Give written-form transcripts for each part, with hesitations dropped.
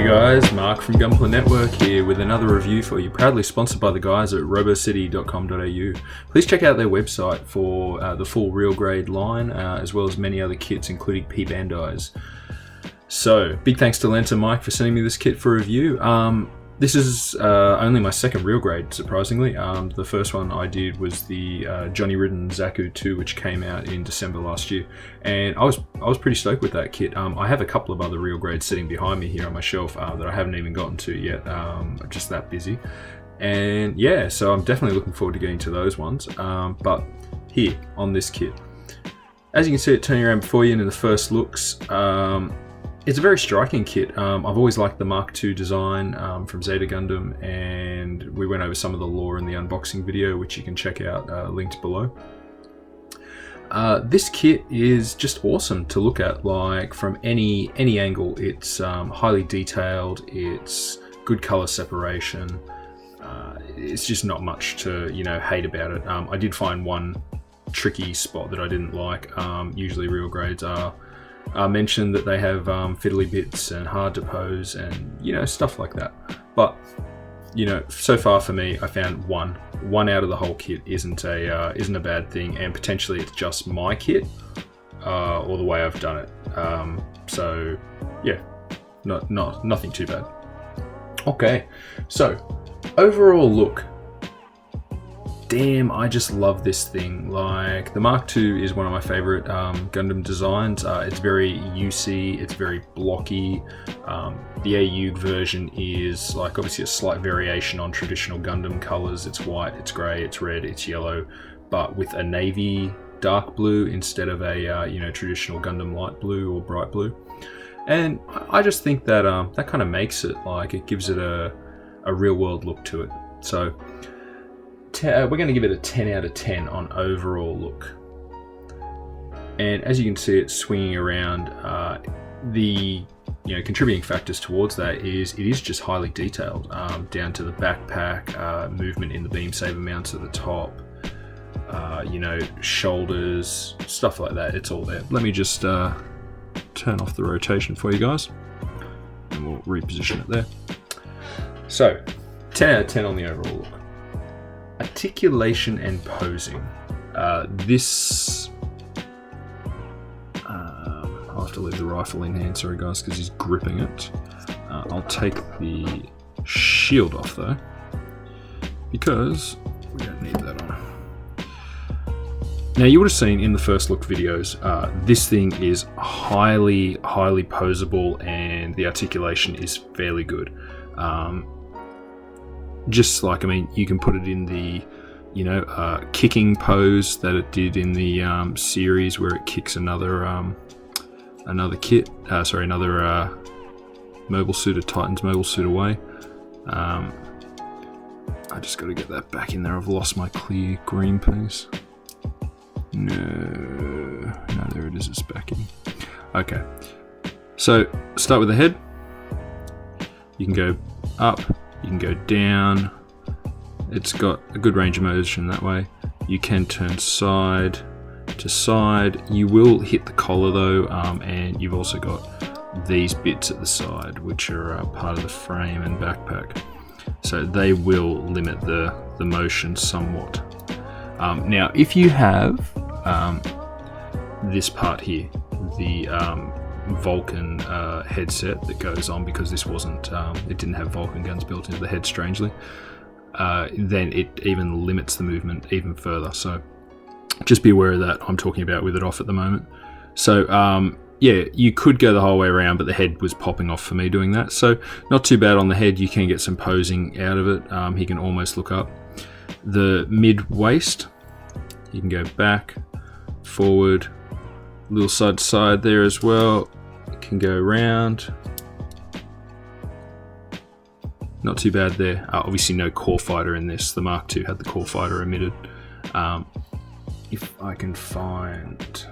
guys, Mark from Gunpla Network here with another review for you, proudly sponsored by the guys at robocity.com.au. Please check out their website for the full real grade line, as well as many other kits, including P-Bandis. So, big thanks to Lent and Mike for sending me this kit for review. This is only my second real grade, surprisingly. The first one I did was the Johnny Ridden Zaku 2, which came out in December last year, and I was pretty stoked with that kit. I have a couple of other real grades sitting behind me here on my shelf that I haven't even gotten to yet. I'm just that busy, and yeah, so I'm definitely looking forward to getting to those ones. But here on this kit, as you can see it turning around before you into the first looks. It's a very striking kit. I've always liked the Mark II design from Zeta Gundam, and we went over some of the lore in the unboxing video, which you can check out, linked below. This kit is just awesome to look at, like from any angle. It's highly detailed, it's good color separation. It's just not much to hate about it. I did find one tricky spot that I didn't like. Usually real grades are mentioned that they have fiddly bits and hard to pose and stuff like that, but so far for me I found one out of the whole kit isn't a bad thing, and potentially it's just my kit or the way I've done it. So yeah, nothing too bad. Okay, so overall look, damn, I just love this thing. Like, the Mark II is one of my favorite Gundam designs. It's very UC, it's very blocky. The AU version is like obviously a slight variation on traditional Gundam colors. It's white, it's grey, it's red, it's yellow, but with a navy dark blue instead of a traditional Gundam light blue or bright blue. And I just think that that kind of makes it, like, it gives it a real world look to it. So we're going to give it a 10 out of 10 on overall look. And as you can see it swinging around, the contributing factors towards that is it is just highly detailed, down to the backpack, movement in the beam saber mounts at the top, shoulders, stuff like that. It's all there. Let me just turn off the rotation for you guys, and we'll reposition it there. So 10 out of 10 on the overall look. Articulation and posing. I'll have to leave the rifle in hand, sorry guys, because he's gripping it. I'll take the shield off though, because we don't need that on. Now, you would have seen in the first look videos, this thing is highly posable, and the articulation is fairly good. Just like, you can put it in the, kicking pose that it did in the series where it kicks another mobile suit, a Titan's mobile suit away. I just got to get that back in there. I've lost my clear green piece. No, there it is. It's back in. Okay, so start with the head. You can go up. You can go down. It's got a good range of motion that way. You can turn side to side. You will hit the collar though, and you've also got these bits at the side, which are part of the frame and backpack. So they will limit the motion somewhat. Now, if you have this part here, the Vulcan headset that goes on, because this wasn't it didn't have Vulcan guns built into the head, strangely, then it even limits the movement even further. So just be aware of that. I'm talking about with it off at the moment. So yeah, you could go the whole way around, but the head was popping off for me doing that. So not too bad on the head. You can get some posing out of it. He can almost look up. The mid waist, you can go back, forward, a little side to side there as well. Can go around. Not too bad there. Obviously no core fighter in this. The Mark II had the core fighter omitted. If I can find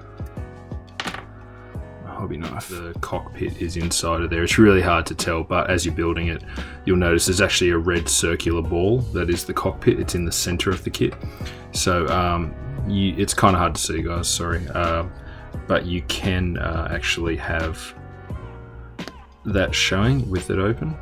a hobby knife, the cockpit is inside of there. It's really hard to tell, but as you're building it, you'll notice there's actually a red circular ball that is the cockpit. It's in the center of the kit. So it's kind of hard to see, guys, sorry. But you can actually have that showing with it open.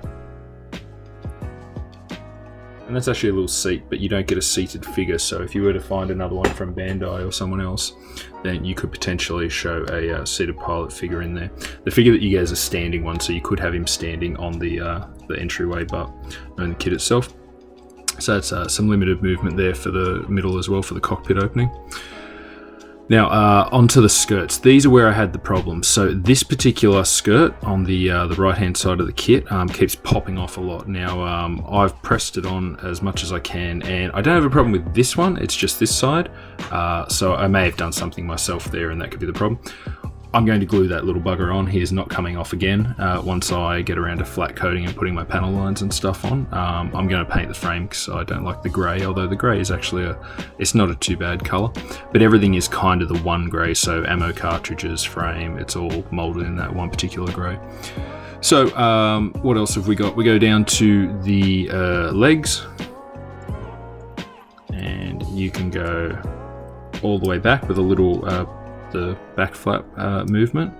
And that's actually a little seat, but you don't get a seated figure. So if you were to find another one from Bandai or someone else, then you could potentially show a seated pilot figure in there. The figure that you get is a standing one, so you could have him standing on the entryway, but not in the kit itself. So that's some limited movement there for the middle as well, for the cockpit opening. Now, onto the skirts. These are where I had the problem. So this particular skirt on the right-hand side of the kit keeps popping off a lot. Now, I've pressed it on as much as I can, and I don't have a problem with this one. It's just this side. So I may have done something myself there, and that could be the problem. I'm going to glue that little bugger on. He is not coming off again once I get around to flat coating and putting my panel lines and stuff on. I'm going to paint the frame because I don't like the grey, although the grey is actually it's not a too bad colour. But everything is kind of the one grey, so ammo cartridges, frame, it's all moulded in that one particular grey. So what else have we got? We go down to the legs, and you can go all the way back with a little the back flap movement,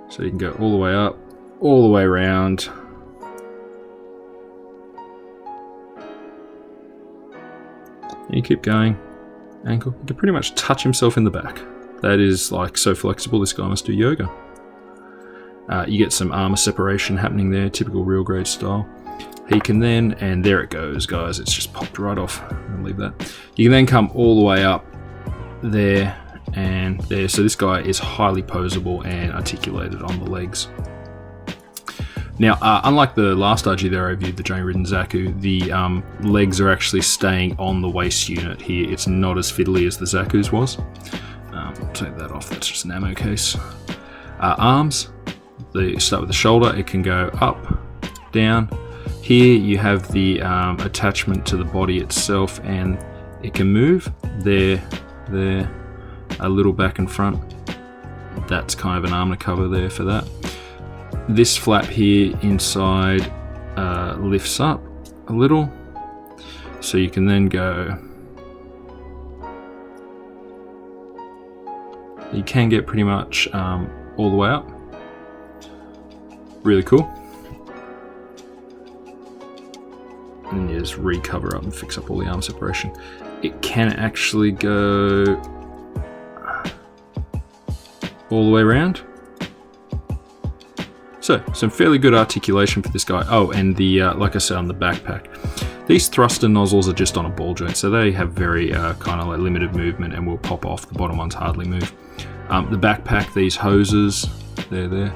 so you can go all the way up, all the way around, and you keep going. Ankle, you can pretty much touch himself in the back. That is like so flexible. This guy must do yoga. You get some armor separation happening there, typical real grade style. He can then, and there it goes, guys, it's just popped right off. I'll leave that. You can then come all the way up there and there. So this guy is highly posable and articulated on the legs. Now, unlike the last RG that I reviewed, the Journey Ridden Zaku, the legs are actually staying on the waist unit here. It's not as fiddly as the Zaku's was. I'll take that off, that's just an ammo case. Arms, they start with the shoulder, it can go up, down. Here you have the attachment to the body itself, and it can move there, a little back and front. That's kind of an armor cover there for that. This flap here inside lifts up a little, so you can then go. You can get pretty much all the way up. Really cool. And you just recover up and fix up all the arm separation. It can actually go all the way around. So, some fairly good articulation for this guy. Oh, and the like I said, on the backpack, these thruster nozzles are just on a ball joint, so they have very kind of like limited movement and will pop off. The bottom ones hardly move. The backpack, these hoses, they're there.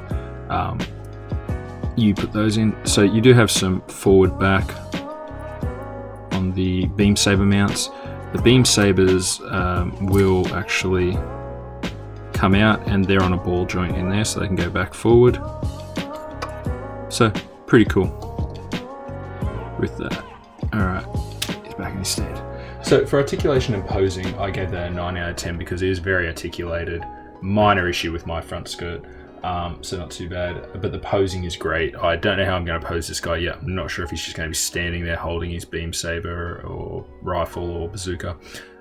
You put those in, so you do have some forward back on the beam saber mounts. The beam sabers will actually come out, and they're on a ball joint in there, so they can go back forward. So pretty cool with that. Alright, he's back in his stand. So for articulation and posing, I gave that a 9 out of 10 because it is very articulated. Minor issue with my front skirt, so not too bad, but the posing is great. I don't know how I'm going to pose this guy yet. I'm not sure if he's just going to be standing there holding his beam saber or rifle or bazooka.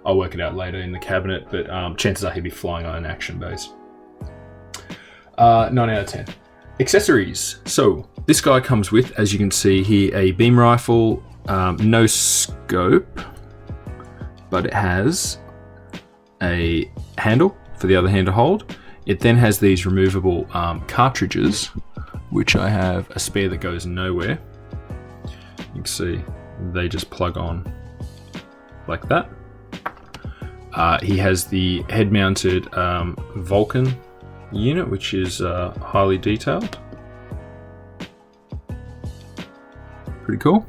I'll work it out later in the cabinet, but chances are he'll be flying on an action base. 9 out of 10. Accessories. So this guy comes with, as you can see here, a beam rifle, no scope, but it has a handle for the other hand to hold. It then has these removable cartridges, which I have a spare that goes nowhere. You can see they just plug on like that. He has the head-mounted Vulcan unit, which is highly detailed. Pretty cool.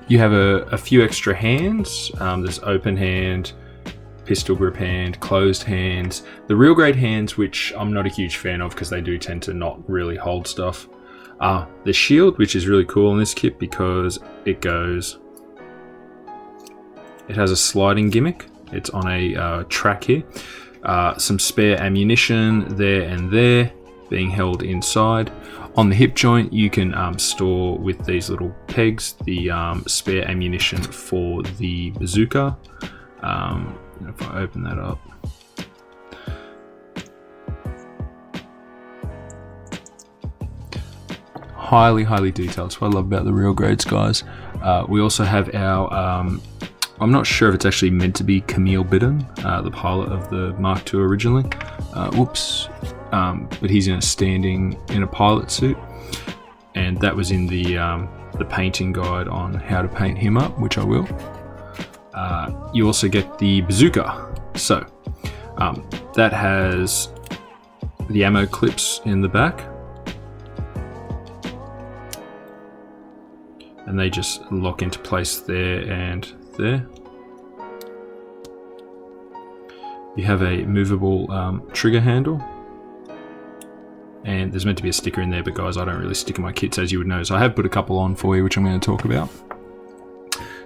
You have a few extra hands. There's open hand, pistol grip hand, closed hands. The real grade hands, which I'm not a huge fan of because they do tend to not really hold stuff. The shield, which is really cool in this kit because it has a sliding gimmick. It's on a track here. Some spare ammunition there and there being held inside. On the hip joint, you can store with these little pegs the spare ammunition for the bazooka. If I open that up, highly detailed. That's what I love about the Real Grades, guys. We also have our, I'm not sure if it's actually meant to be Camille Bidden, the pilot of the Mark II originally. But he's standing in a pilot suit, and that was in the painting guide on how to paint him up, which I will. You also get the bazooka. So that has the ammo clips in the back, and they just lock into place there and there. You have a movable trigger handle, and there's meant to be a sticker in there, but guys, I don't really stick in my kits, as you would know, so I have put a couple on for you, which I'm going to talk about.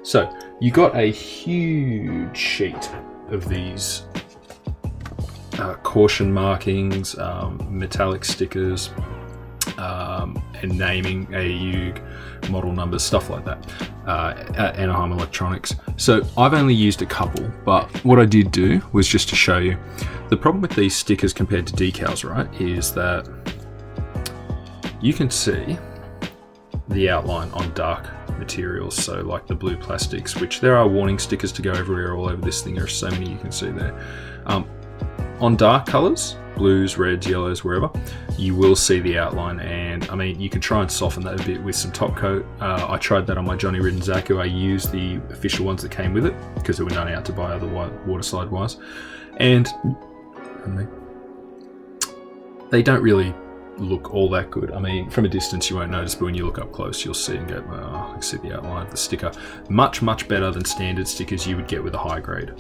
So you got a huge sheet of these caution markings, metallic stickers, and naming, AEUG, model numbers, stuff like that, Anaheim Electronics. So I've only used a couple, but what I did do was just to show you. The problem with these stickers compared to decals, right, is that you can see the outline on dark materials, so like the blue plastics, which there are warning stickers to go everywhere all over this thing. There are so many you can see there. On dark colors, blues, reds, yellows, wherever, you will see the outline, and I mean, you can try and soften that a bit with some top coat. I tried that on my Johnny Ridden Zaku. I used the official ones that came with it because there were none out to buy other water slide wise, and they don't really look all that good. I mean, from a distance you won't notice, but when you look up close you'll see and go, oh, I can see the outline of the sticker. Much better than standard stickers you would get with a high grade,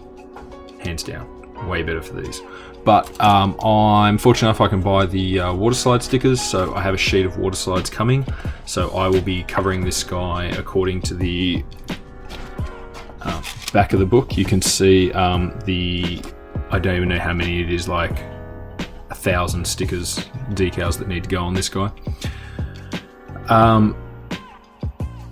hands down. Way better for these. But I'm fortunate enough I can buy the water slide stickers, so I have a sheet of water slides coming, so I will be covering this guy according to the back of the book. You can see I don't even know how many it is, like 1,000 stickers, decals that need to go on this guy.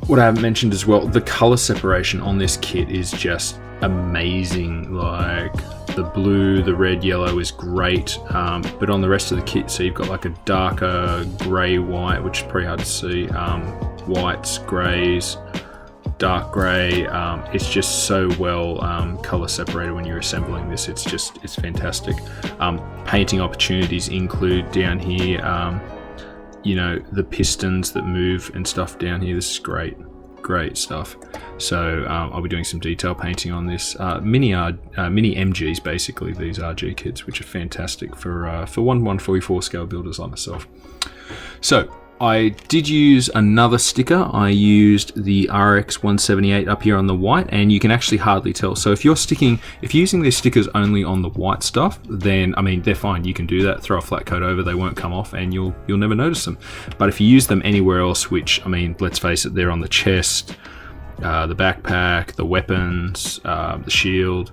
What I haven't mentioned as well, the color separation on this kit is just amazing. Like the blue, the red, yellow is great, but on the rest of the kit, so you've got like a darker grey white, which is pretty hard to see, whites, greys, dark grey. It's just so well color separated when you're assembling this. It's fantastic. Painting opportunities include down here, you know, the pistons that move and stuff down here. This is great stuff. So I'll be doing some detail painting on this. Mini MGs, basically, these RG kits, which are fantastic for 1/144 scale builders like myself. So I did use another sticker. I used the RX 178 up here on the white, and you can actually hardly tell. So if you're using these stickers only on the white stuff, then I mean, they're fine. You can do that. Throw a flat coat over, they won't come off, and you'll never notice them. But if you use them anywhere else, which I mean, let's face it, they're on the chest, the backpack, the weapons, the shield,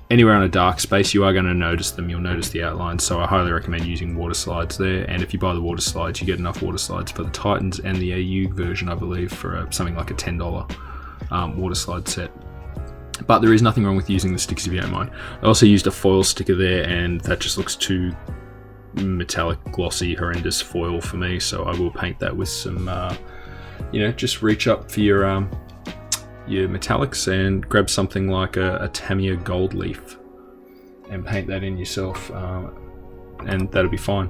anywhere in a dark space, you are going to notice them. You'll notice the outlines, so I highly recommend using water slides there. And if you buy the water slides, you get enough water slides for the Titans and the AU version, I believe, for something like a $10 water slide set. But there is nothing wrong with using the stickers if you don't mind. I also used a foil sticker there, and that just looks too metallic, glossy, horrendous foil for me, so I will paint that with some, just reach up for your metallics and grab something like a Tamiya gold leaf and paint that in yourself, and that'll be fine.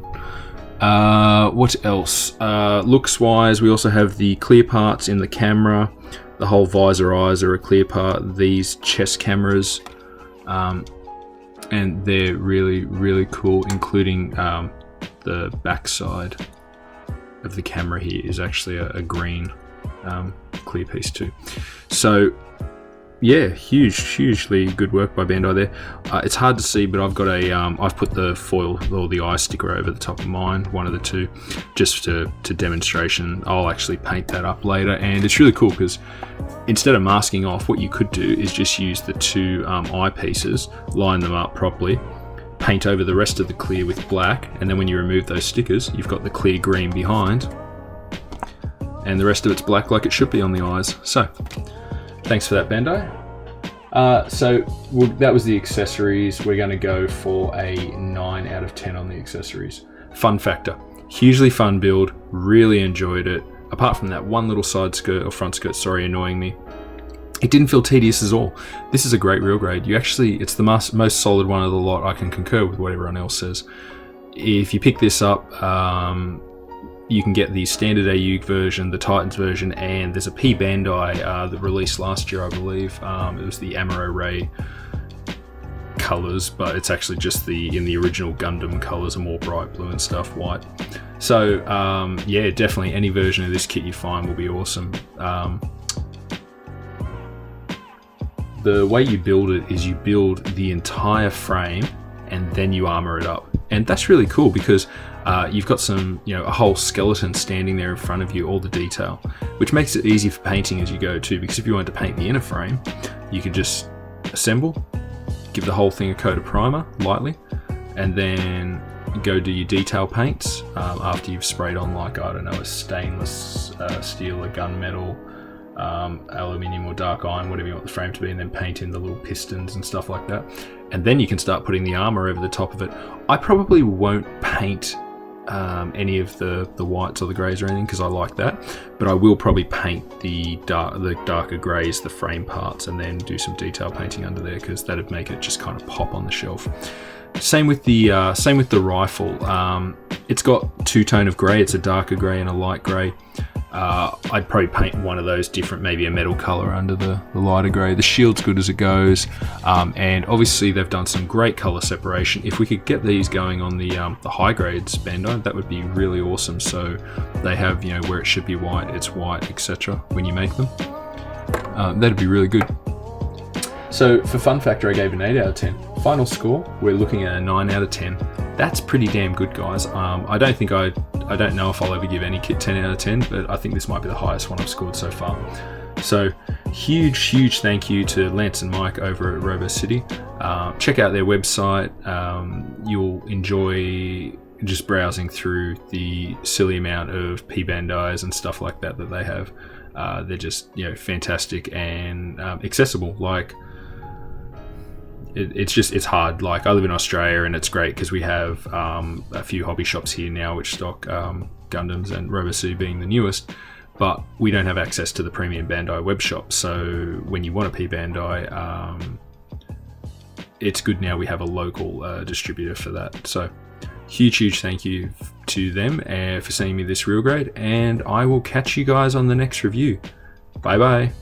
What else? Looks wise, we also have the clear parts in the camera. The whole visor eyes are a clear part. These chest cameras, and they're really cool, including the backside of the camera here is actually a green clear piece too. So yeah, hugely good work by Bandai there. It's hard to see, but I've got I've put the foil or the eye sticker over the top of mine, one of the two, just to demonstration. I'll actually paint that up later, and it's really cool because instead of masking off, what you could do is just use the two eye pieces, line them up properly, paint over the rest of the clear with black, and then when you remove those stickers, you've got the clear green behind, and the rest of it's black like it should be on the eyes. So thanks for that, Bandai. That was the accessories. We're going to go for a 9 out of 10 on the accessories. Fun factor, hugely fun build, really enjoyed it. apart from that one little side skirt or front skirt, sorry, annoying me, it didn't feel tedious at all. This is a great real grade. It's the most solid one of the lot. I can concur with what everyone else says. If you pick this up, you can get the standard AU version, the Titans version, and there's a P Bandai that released last year, I believe. It was the Amuro Ray colors, but it's actually just in the original Gundam colors, are more bright blue and stuff, white. So yeah, definitely any version of this kit you find will be awesome. The way you build it is you build the entire frame and then you armor it up, and that's really cool because you've got a whole skeleton standing there in front of you, all the detail, which makes it easy for painting as you go too, because if you wanted to paint the inner frame, you could just assemble, give the whole thing a coat of primer lightly, and then go do your detail paints after you've sprayed on, like, I don't know, a stainless steel, a gunmetal, aluminium or dark iron, whatever you want the frame to be, and then paint in the little pistons and stuff like that, and then you can start putting the armor over the top of it. I probably won't paint any of the whites or the greys or anything because I like that, but I will probably paint the darker greys, the frame parts, and then do some detail painting under there because that'd make it just kind of pop on the shelf. Same with the rifle. It's got two-tone of grey. It's a darker grey and a light grey. I'd probably paint one of those different, maybe a metal colour under the lighter grey. The shield's good as it goes, and obviously they've done some great colour separation. If we could get these going on the high grades Bandai, that would be really awesome. So they have, where it should be white, it's white, etc. when you make them. That'd be really good. So for fun factor, I gave an 8 out of 10. Final score, we're looking at a 9 out of 10. That's pretty damn good, guys. I don't know if I'll ever give any kit 10 out of 10, but I think this might be the highest one I've scored so far. So huge thank you to Lance and Mike over at Robo City. Check out their website. You'll enjoy just browsing through the silly amount of P Bandais and stuff like that they have. They're just fantastic and accessible. Like, it's hard. Like, I live in Australia and it's great because we have a few hobby shops here now which stock Gundams, and Robo City being the newest, but we don't have access to the premium Bandai web shop. So when you want a P Bandai, it's good now we have a local distributor for that. So huge thank you to them for sending me this real grade, and I will catch you guys on the next review. Bye bye.